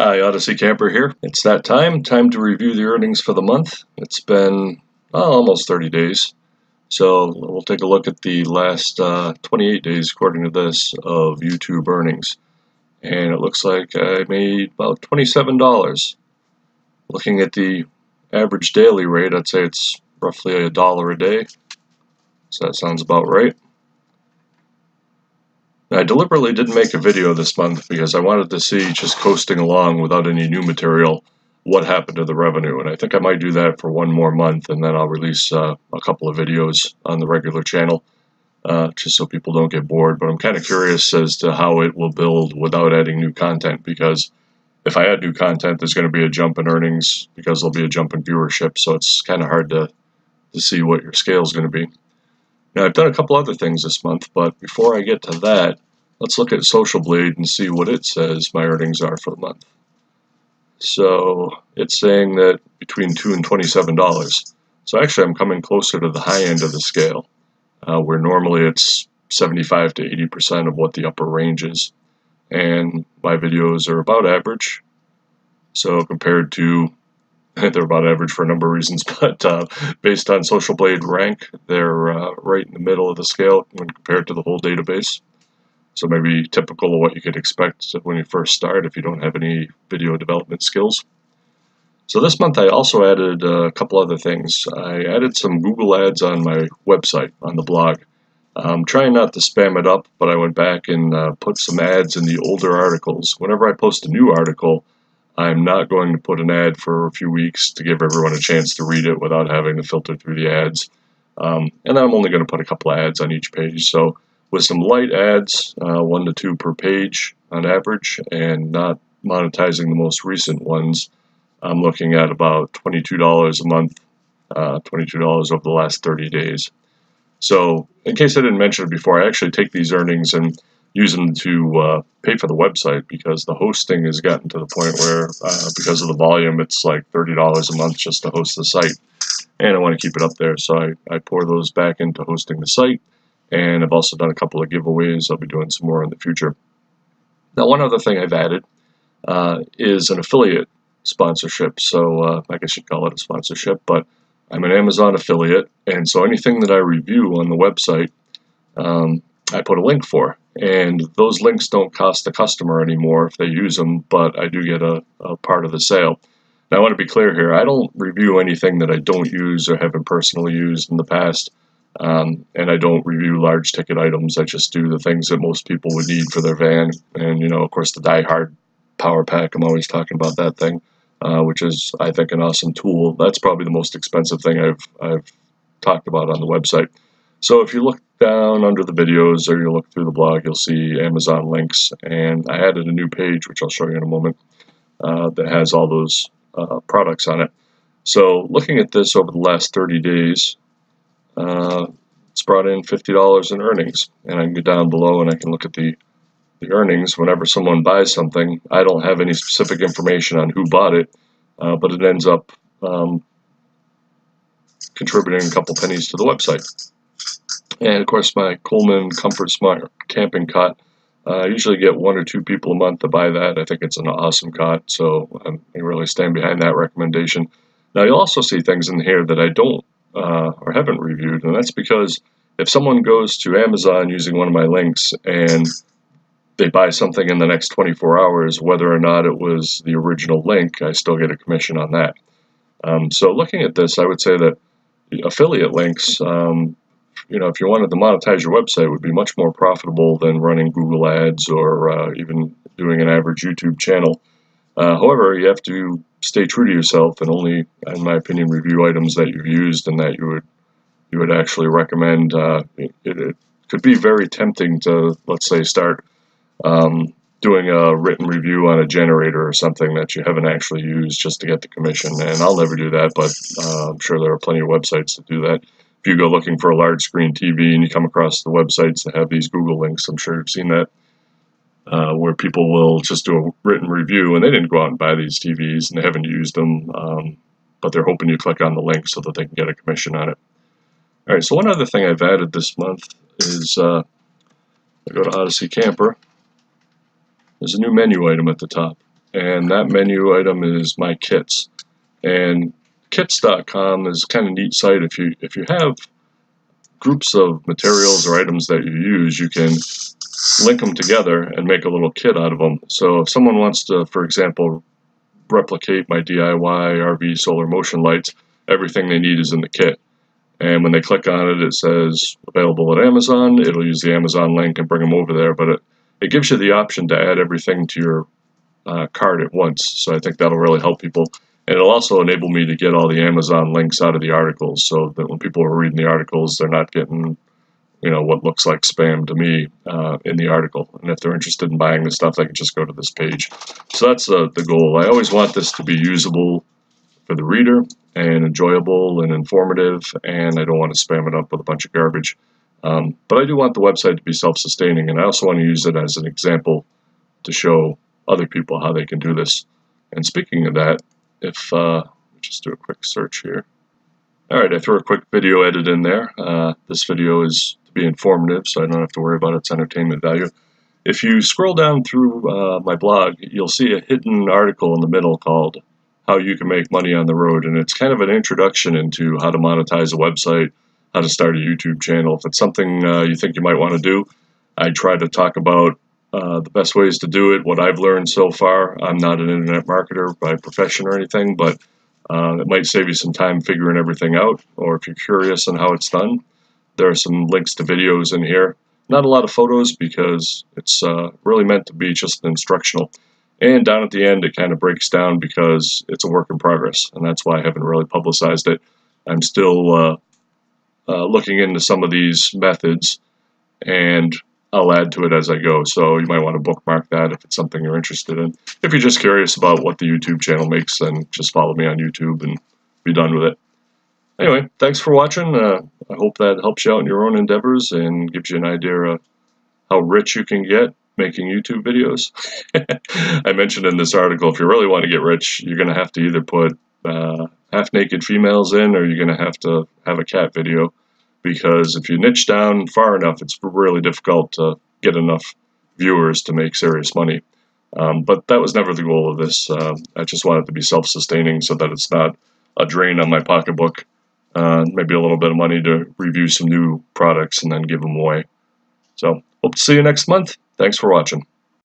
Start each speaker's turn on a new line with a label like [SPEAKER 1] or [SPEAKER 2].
[SPEAKER 1] Hi, Odyssey Camper here. It's that time to review the earnings for the month. It's been almost 30 days. So we'll take a look at the last 28 days, according to this, of YouTube earnings. And it looks like I made about $27. Looking at the average daily rate, I'd say it's roughly $1 a day. So that sounds about right. I deliberately didn't make a video this month because I wanted to see, just coasting along without any new material, what happened to the revenue. And I think I might do that for one more month, and then I'll release a couple of videos on the regular channel, just so people don't get bored. But I'm kind of curious as to how it will build without adding new content, because if I add new content, there's going to be a jump in earnings because there'll be a jump in viewership. So it's kind of hard to see what your scale is going to be. Now, I've done a couple other things this month, but before I get to that, let's look at Social Blade and see what it says my earnings are for the month. So it's saying that between $2 and $27. So actually I'm coming closer to the high end of the scale, where normally it's 75 to 80% of what the upper range is. And my videos are about average. So compared to, they're about average for a number of reasons, but based on Social Blade rank, they're right in the middle of the scale when compared to the whole database. So maybe typical of what you could expect when you first start if you don't have any video development skills. So this month I also added a couple other things. I added some Google ads on my website, on the blog. I'm trying not to spam it up, but I went back and put some ads in the older articles. Whenever I post a new article, I'm not going to put an ad for a few weeks to give everyone a chance to read it without having to filter through the ads. And then I'm only going to put a couple of ads on each page. So with some light ads, 1 to 2 per page on average, and not monetizing the most recent ones, I'm looking at about $22 a month, $22 over the last 30 days. So in case I didn't mention it before, I actually take these earnings and use them to pay for the website, because the hosting has gotten to the point where, because of the volume, it's like $30 a month just to host the site. And I want to keep it up there, so I pour those back into hosting the site. And I've also done a couple of giveaways. I'll be doing some more in the future. Now, one other thing I've added is an affiliate sponsorship. So I guess you'd call it a sponsorship, but I'm an Amazon affiliate. And so anything that I review on the website, I put a link for. And those links don't cost the customer anymore if they use them, but I do get a part of the sale. Now, I want to be clear here. I don't review anything that I don't use or haven't personally used in the past. And I don't review large ticket items. I just do the things that most people would need for their van. And, you know, of course, the Die-Hard power pack, I'm always talking about that thing, which is, I think, an awesome tool. That's probably the most expensive thing I've talked about on the website. So if you look down under the videos or you look through the blog, you'll see Amazon links. And I added a new page, which I'll show you in a moment, that has all those products on it. So looking at this over the last 30 days, it's brought in $50 in earnings. And I can go down below and I can look at the earnings. Whenever someone buys something, I don't have any specific information on who bought it, but it ends up contributing a couple pennies to the website. And of course, my Coleman Comfort Smart camping cot, I usually get 1 or 2 people a month to buy that. I think it's an awesome cot, so I really stand behind that recommendation. Now, you'll also see things in here that I don't or haven't reviewed, and that's because if someone goes to Amazon using one of my links and they buy something in the next 24 hours, whether or not it was the original link, I still get a commission on that. So looking at this, I would say that affiliate links, you know, if you wanted to monetize your website, would be much more profitable than running Google ads or even doing an average YouTube channel. However, you have to stay true to yourself and only, in my opinion, review items that you've used and that you would actually recommend. It could be very tempting to, let's say, start doing a written review on a generator or something that you haven't actually used just to get the commission. And I'll never do that, but I'm sure there are plenty of websites that do that. If you go looking for a large screen TV and you come across the websites that have these Google links, I'm sure you've seen that, where people will just do a written review and they didn't go out and buy these TVs and they haven't used them, but they're hoping you click on the link so that they can get a commission on it. All right, so one other thing I've added this month is I go to Odyssey Camper. There's a new menu item at the top, and that menu item is my kits. And kits.com is kind of a neat site. If you have groups of materials or items that you use, you can link them together and make a little kit out of them. So if someone wants to, for example, replicate my DIY RV solar motion lights, everything they need is in the kit. And when they click on it, it says available at Amazon. It'll use the Amazon link and bring them over there, but it gives you the option to add everything to your cart at once. So I think that'll really help people. And it'll also enable me to get all the Amazon links out of the articles, so that when people are reading the articles, they're not getting, what looks like spam to me in the article. And if they're interested in buying the stuff, they can just go to this page. So that's the goal. I always want this to be usable for the reader and enjoyable and informative, and I don't want to spam it up with a bunch of garbage. But I do want the website to be self-sustaining, and I also want to use it as an example to show other people how they can do this. And speaking of that, if just do a quick search here. Alright, I threw a quick video edit in there. This video is to be informative, so I don't have to worry about its entertainment value. If you scroll down through my blog, you'll see a hidden article in the middle called How You Can Make Money on the Road, and it's kind of an introduction into how to monetize a website, how to start a YouTube channel. If it's something you think you might want to do, I try to talk about the best ways to do it, what I've learned so far. I'm not an internet marketer by profession or anything, but it might save you some time figuring everything out, or if you're curious on how it's done, there are some links to videos in here. Not a lot of photos because it's really meant to be just instructional. And down at the end, it kind of breaks down because it's a work in progress, and that's why I haven't really publicized it. I'm still looking into some of these methods, and I'll add to it as I go. So you might want to bookmark that if it's something you're interested in. If you're just curious about what the YouTube channel makes, then just follow me on YouTube and be done with it. Anyway, thanks for watching. I hope that helps you out in your own endeavors and gives you an idea of how rich you can get making YouTube videos. I mentioned in this article, if you really want to get rich, you're going to have to either put half-naked females in, or you're going to have a cat video, because if you niche down far enough, it's really difficult to get enough viewers to make serious money. But that was never the goal of this. I just want it to be self-sustaining so that it's not a drain on my pocketbook. Maybe a little bit of money to review some new products and then give them away. So, hope to see you next month. Thanks for watching.